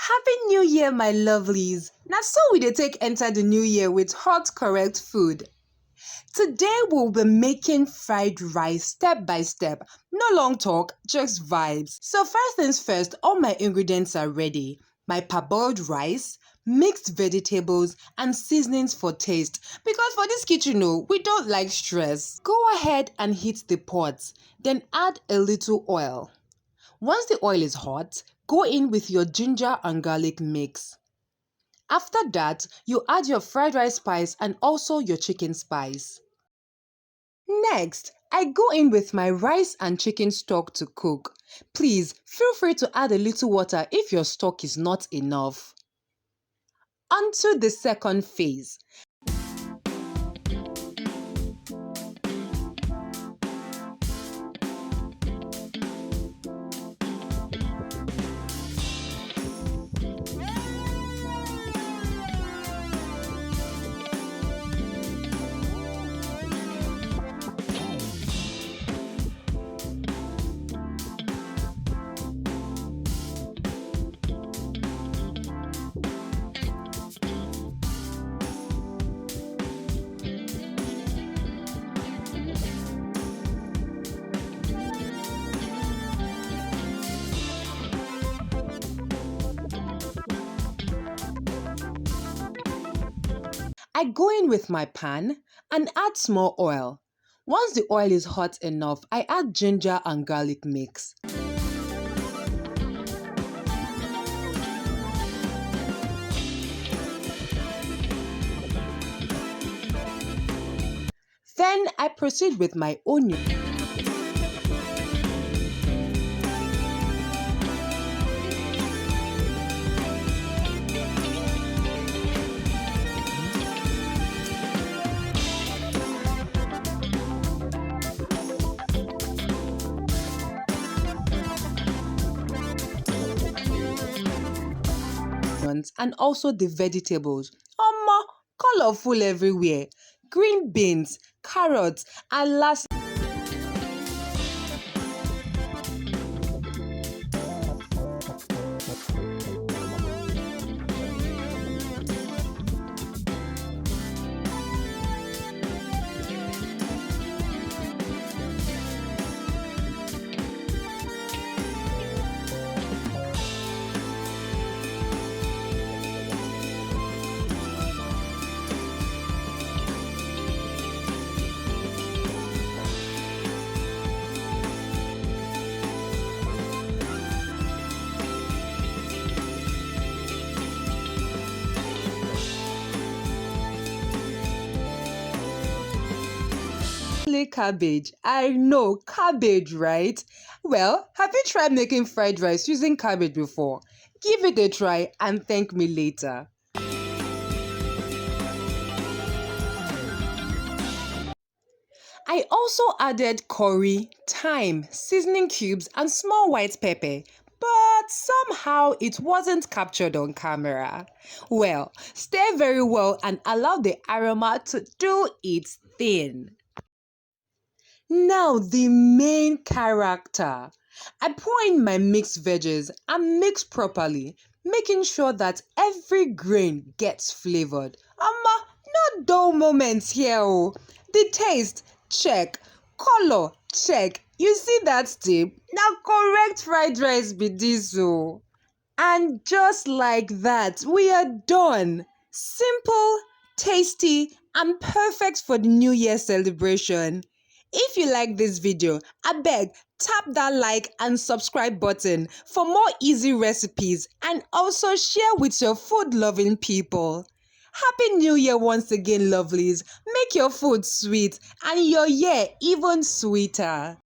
Happy New Year, my lovelies! Now, so we dey take enter the new year with hot, correct food. Today, we'll be making fried rice step by step. No long talk, just vibes. So, first things first, all my ingredients are ready. My parboiled rice, mixed vegetables, and seasonings for taste. Because for this kitchen, we don't like stress. Go ahead and heat the pot, then add a little oil. Once the oil is hot, go in with your ginger and garlic mix. After that, you add your fried rice spice and also your chicken spice. Next, I go in with my rice and chicken stock to cook. Please feel free to add a little water if your stock is not enough. On to the second phase. I go in with my pan and add small oil. Once the oil is hot enough, I add ginger and garlic mix. Then I proceed with my onion. And also the vegetables. Colorful everywhere. Green beans, carrots, and last cabbage. I know, cabbage, right? Well, have you tried making fried rice using cabbage before? Give it a try and thank me later. I also added curry, thyme, seasoning cubes, and small white pepper. But somehow it wasn't captured on camera. Well, stir very well and allow the aroma to do its thing. Now the main character. I pour in my mixed veggies and mix properly, making sure that every grain gets flavored. No dull moments here. The taste, check. Color, check. You see that tip? Now correct fried rice be this. And just like that, we are done. Simple, tasty, and perfect for the New Year celebration. If you like this video, abeg tap that like and subscribe button for more easy recipes and also share with your food-loving people. Happy New Year once again, lovelies. Make your food sweet and your year even sweeter.